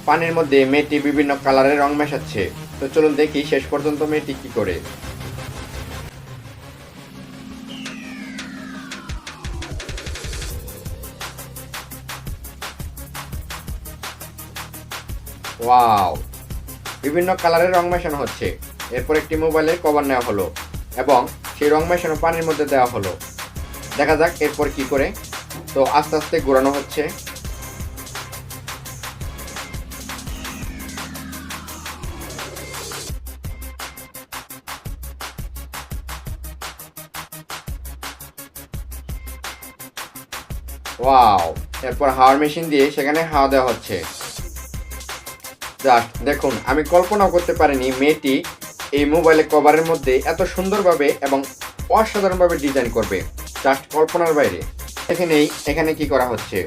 পানির মধ্যে মেয়েটি বিভিন্ন কালারের রং মেশাচ্ছে। তো চলুন দেখি শেষ পর্যন্ত মেয়েটি কি করে। ওয়াও, বিভিন্ন কালারের রং মেশানো হচ্ছে। এরপর একটি মোবাইলের কভার নেওয়া হলো এবং সেই রং মেশানো পানির মধ্যে দেওয়া হলো। দেখা যাক এরপর কি করে। তো আস্তে আস্তে ঘোরানো হচ্ছে। ওয়াও, এরপর হাওয়ার মেশিন দিয়ে সেখানে হাওয়া দেওয়া হচ্ছে। জাস্ট দেখুন, আমি কল্পনাও করতে পারিনি মেয়েটি এই মোবাইলের কভারের মধ্যে এত সুন্দরভাবে এবং অসাধারণভাবে ডিজাইন করবে। জাস্ট কল্পনার বাইরে। এখানে কি করা হচ্ছে,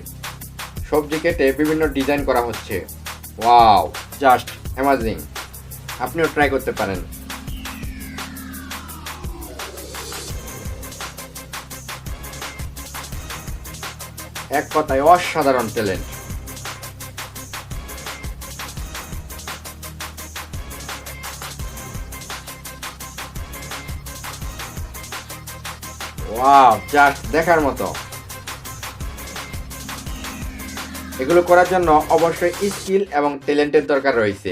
সবজি কেটে বিভিন্ন ডিজাইন করা হচ্ছে। Wow, just amazing. আপনিও ট্রাই করতে পারেন। এক কথায় অসাধারণ ট্যালেন্ট। ওয়াও, জাস্ট দেখার মতো। এগুলো করার জন্য অবশ্যই স্কিল এবং ট্যালেন্টের দরকার রয়েছে।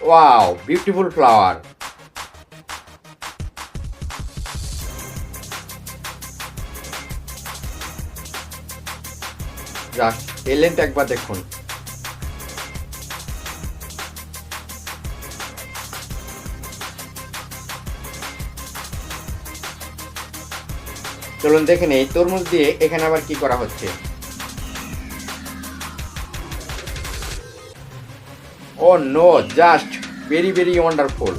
Wow, beautiful flower. Just talent একবার দেখুন। চলুন দেখে নেই তরমুজ দিয়ে এখানে আবার কি করা হচ্ছে। Oh no, just very very wonderful.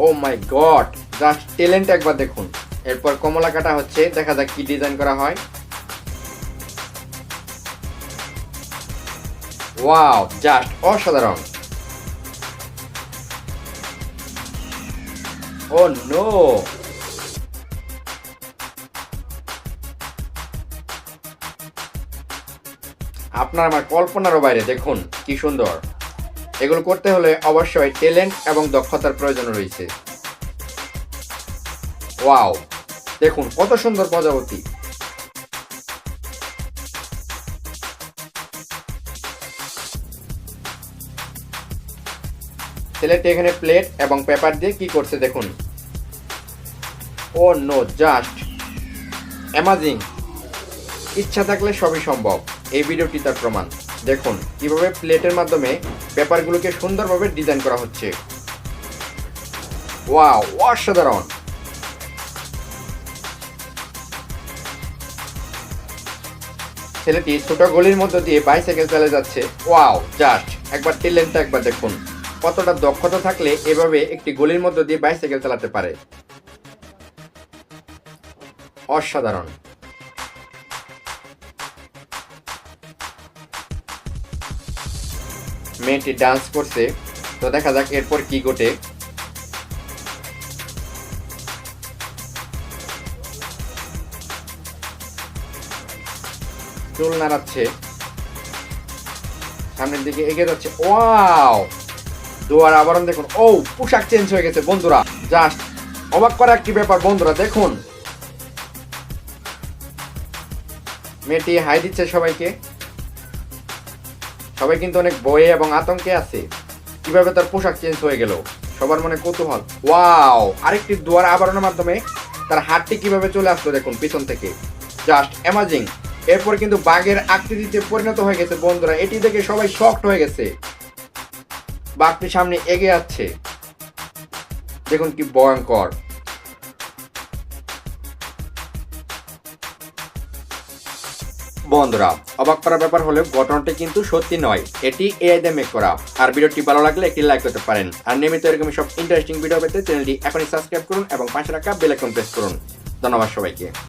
Oh my God, just talent একবার দেখুন। এরপর কমলা কাটা হচ্ছে, দেখা যাক কি ডিজাইন করা হয়। ওয়াও, জাস্ট অসাধারণ। ও নো, আপনার আমার কল্পনারও বাইরে। দেখুন কি সুন্দর। এগুলো করতে হলে অবশ্যই ট্যালেন্ট এবং দক্ষতার প্রয়োজন রয়েছে। ওয়াও, দেখুন কত সুন্দর প্রজাপতি। ছেলেটি এখানে প্লেট এবং পেপার দিয়ে কি করছে দেখুন। ও নো, জাস্ট অ্যামাজিং। ইচ্ছা থাকলে সবই সম্ভব। এই ভিডিওটি তার প্রমাণ। দেখুন কিভাবে প্লেটের মাধ্যমে পেপারগুলোকে সুন্দরভাবে ডিজাইন করা হচ্ছে। ওয়াও, অসাধারণ। ছেলেটি ছোট গলির মধ্য দিয়ে বাইসাইকেল চালিয়ে যাচ্ছে। ওয়াও, জাস্ট একবার ট্যালেন্টটা একবার দেখুন। কতটা দক্ষতা থাকলে এভাবে একটি গলির মধ্য দিয়ে বাইসাইকেল চালাতে পারে। অসাধারণ। মেয়েটি ডান্স করছে। তো দেখা যাক এরপর কি ঘটে। চুল নাড়াচ্ছে, সামনের দিকে এগিয়ে যাচ্ছে। ওয়াও, দুয়ার আবরণ দেখুন। ও, পোশাক চেঞ্জ হয়ে গেছে বন্ধুরা। জাস্ট অবাক করা একটি ব্যাপার বন্ধুরা। দেখুন মেয়েটি হাই দিচ্ছে সবাইকে। সবাই কিন্তু অনেক ভয়ে এবং আতঙ্কে আছে। কিভাবে তার পোশাক চেঞ্জ হয়ে গেল, সবার মনে কৌতূহল। ওয়াও, আরেকটি দুয়ার আবরণের মাধ্যমে তার হাতটি কিভাবে চলে আসলো দেখুন পিছন থেকে। Just amazing. এরপর কিন্তু বাঘের আকৃতিতে পরিণত হয়ে গেছে বন্ধুরা। এটি দেখে সবাই শকড হয়ে গেছে। বাঘটি সামনে এগিয়ে যাচ্ছে। দেখুন কি ভয়ঙ্কর। বন্ধুরা অবাক করার ব্যাপার হলেও ঘটনাটি কিন্তু সত্যি নয়, এটি এআই দিয়ে মেক করা। আর ভিডিওটি ভালো লাগলে একটি লাইক করতে পারেন। আর নিয়মিত এরকম সব ইন্টারেস্টিং ভিডিও পেতে চ্যানেলটি এখনই সাবস্ক্রাইব করুন এবং পাশে রাখা বেল আইকন প্রেস করুন। ধন্যবাদ সবাইকে।